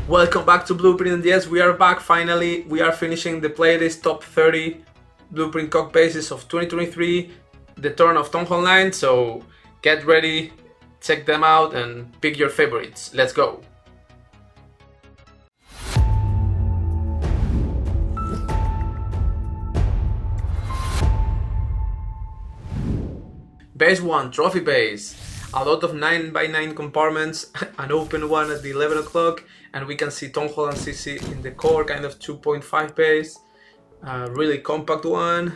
Welcome back to Blueprint, and yes, we are back finally. We are finishing the playlist top 30 Blueprint CoC bases of 2023, the turn of Town Hall 9, so get ready, check them out and pick your favorites. Let's go! Base 1, Trophy Base. A lot of 9x9 compartments, an open one at the 11 o'clock, and we can see Town Hall and CC in the core, kind of 2.5 base. Really compact one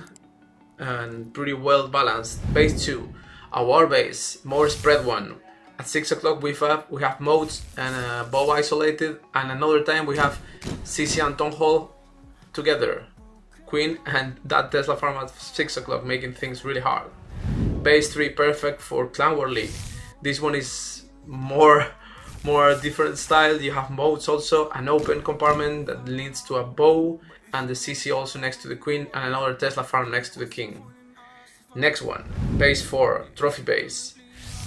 and pretty well balanced. Base 2, a war base, more spread one. At 6 o'clock we have modes and bow isolated, and another time we have CC and Town Hall together. Queen and that Tesla farm at 6 o'clock, making things really hard. Base 3, perfect for Clan War League. This one is more different style. You have modes also, an open compartment that leads to a bow, and the CC also next to the queen, and another Tesla farm next to the king. Next one, base 4, trophy base.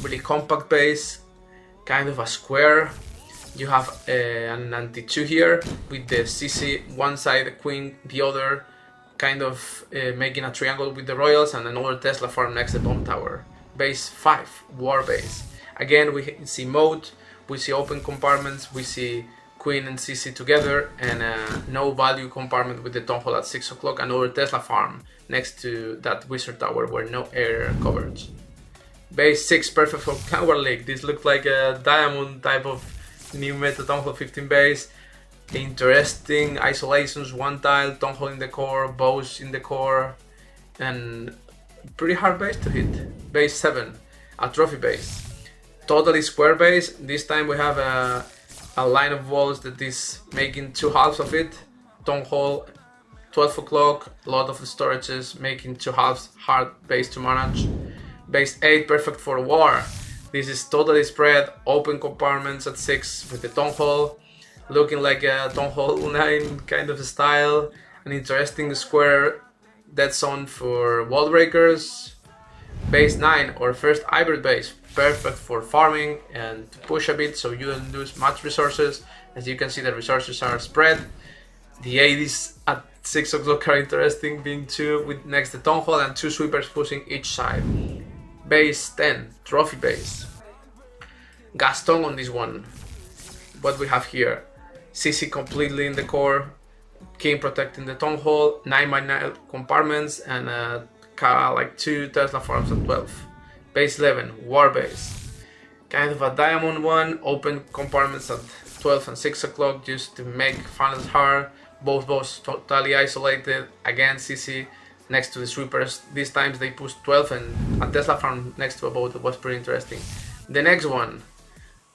Really compact base, kind of a square. You have an anti-2 here with the CC one side, the queen the other, kind of making a triangle with the royals, and another Tesla farm next to the bomb tower. Base 5, war base. Again, we see mode, we see open compartments, we see queen and CC together, and no value compartment with the Town Hall at 6 o'clock, another Tesla farm next to that wizard tower where no air coverage. Base 6, perfect for Clan War League. This looks like a diamond type of new meta Town Hall 15 base. Interesting isolations, one tile, Town Hall in the core, bows in the core, and pretty hard base to hit. Base 7, a trophy base. Totally square base. This time we have a line of walls that is making two halves of it. Town Hall, 12 o'clock, a lot of storages, making two halves, hard base to manage. Base 8, perfect for war. This is totally spread, open compartments at 6 with the Town Hall, looking like a Town Hall 9 kind of style. An interesting square dead zone for wall breakers. Base 9, or first hybrid base, perfect for farming and to push a bit so you don't lose much resources. As you can see, the resources are spread. The 80s at 6 o'clock are interesting, being 2 with next to Town Hall and 2 sweepers pushing each side. Base 10, trophy base. Gaston on this one. What we have here, CC completely in the core, King protecting the Town Hall, 9x9 compartments, and like 2 Tesla farms at 12. Base 11, war base. Kind of a diamond one, open compartments at 12 and 6 o'clock just to make funnels hard. Both bows totally isolated. Again, CC next to the sweepers. These times they pushed 12 and a Tesla farm next to a boat. That was pretty interesting. The next one,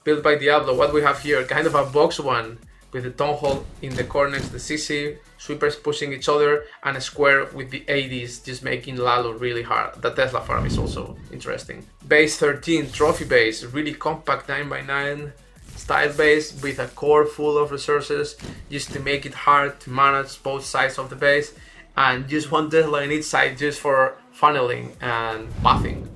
built by Diablo. What we have here, kind of a box one with the Town Hall in the corner next to the CC, sweepers pushing each other, and a square with the 80s just making Lalo really hard. The Tesla farm is also interesting. Base 13, trophy base, really compact 9x9 style base with a core full of resources just to make it hard to manage both sides of the base, and just one Tesla in each side just for funneling and pathing.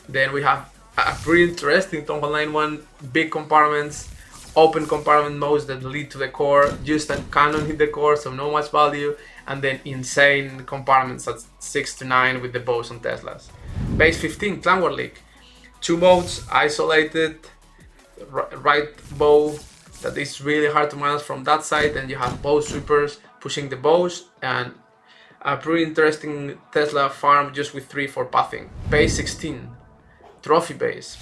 Then we have a pretty interesting Town Hall 9 one, big compartments, open compartment modes that lead to the core, just a cannon in the core, so no much value, and then insane compartments at 6 to 9 with the bows and Teslas. Base 15, Clan War League. 2 modes, isolated, right bow that is really hard to manage from that side, and you have bow sweepers pushing the bows, and a pretty interesting Tesla farm just with 3 for pathing. Base 16, trophy base.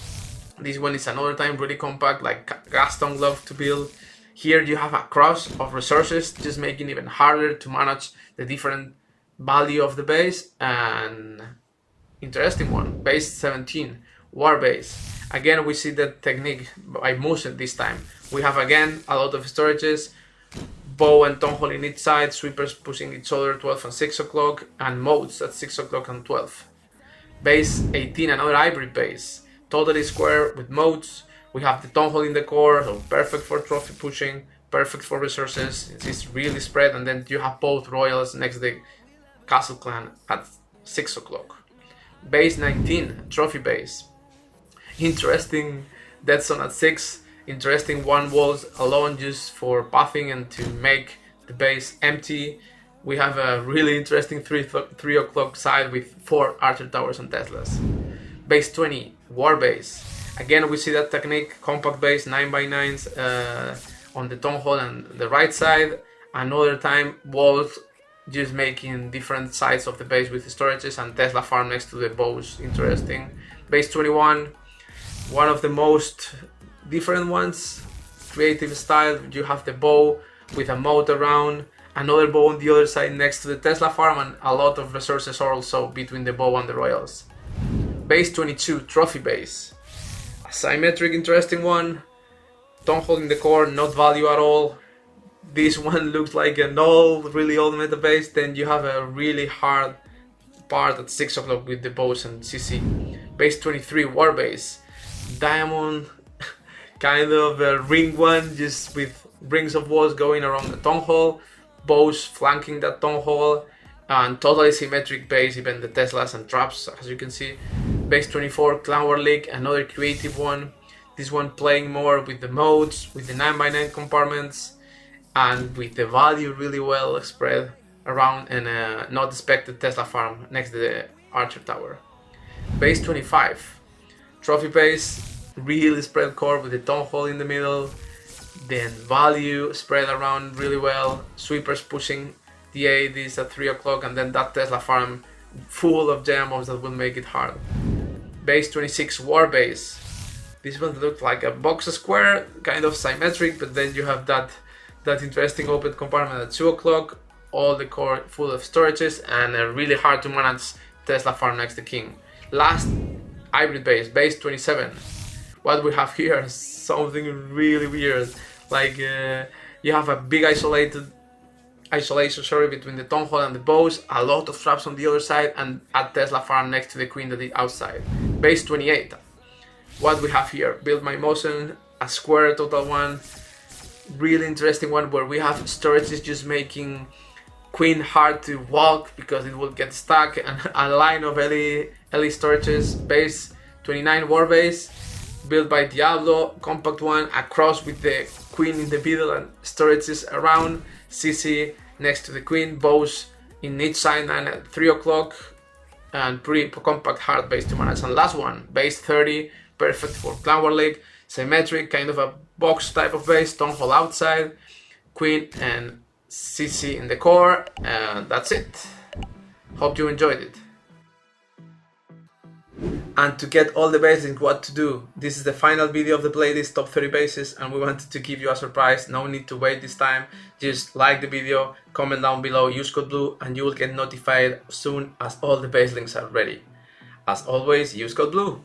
This one is another time really compact, like Gaston love to build. Here you have a cross of resources, just making it even harder to manage the different value of the base. And interesting one, base 17, war base. Again, we see the technique by Musen this time. We have again a lot of storages, bow and Town Hall in each side, sweepers pushing each other 12 and 6 o'clock, and modes at 6 o'clock and 12. Base 18, another hybrid base. Totally square with modes. We have the Town Hall in the core, so perfect for trophy pushing, perfect for resources. It's really spread, and then you have both royals next to the castle clan at 6 o'clock. Base 19, trophy base. Interesting dead zone at 6. interesting one walls alone just for pathing and to make the base empty. We have a really interesting 3 o'clock side with 4 archer towers and Teslas. Base 20, war base. Again, we see that technique, compact base, 9x9s on the town hall and the right side. Another time, walls just making different sides of the base with storages and Tesla farm next to the bows. Interesting. Base 21, one of the most different ones, creative style. You have the bow with a moat around, another bow on the other side next to the Tesla farm, and a lot of resources also between the bow and the royals. Base 22, trophy base. A symmetric, interesting one. Town hall in the core, not value at all. This one looks like an old, really old meta base. Then you have a really hard part at 6 o'clock with the bows and CC. Base 23, war base. Diamond, kind of a ring one, just with rings of walls going around the town hall. Bows flanking that town hall. And totally symmetric base, even the Teslas and traps, as you can see. Base 24, Clan War League, another creative one. This one playing more with the modes, with the 9x9 compartments, and with the value really well spread around, and not expected Tesla farm next to the Archer Tower. Base 25, trophy base, really spread core with the town hall in the middle, then value spread around really well, sweepers pushing the ADs at 3 o'clock, and then that Tesla farm full of gemmos that will make it hard. Base 26, war base. This one looked like a box square, kind of symmetric, but then you have that interesting open compartment at 2 o'clock, all the core full of storages, and a really hard to manage Tesla farm next to king. Last hybrid base, base 27. What we have here is something really weird. Like you have a big isolation between the town hall and the bows, a lot of traps on the other side, and a Tesla farm next to the queen that is outside. Base 28. What we have here, build my motion, a square total one, really interesting one where we have storages just making queen hard to walk because it will get stuck, and a line of LE storages. Base 29, war base, built by Diablo, compact one, a cross with the queen in the middle and storages around, CC next to the queen, bows in each side and at 3 o'clock, and pretty compact hard base to manage. And last one, base 30, perfect for Clan War League, symmetric, kind of a box type of base, town hall outside, queen and CC in the core, and that's it. Hope you enjoyed it. And to get all the basics what to do, this is the final video of the playlist, top 30 bases, and we wanted to give you a surprise. No need to wait this time, just like the video, comment down below, use code BLUE, and you will get notified as soon as all the base links are ready. As always, use code BLUE.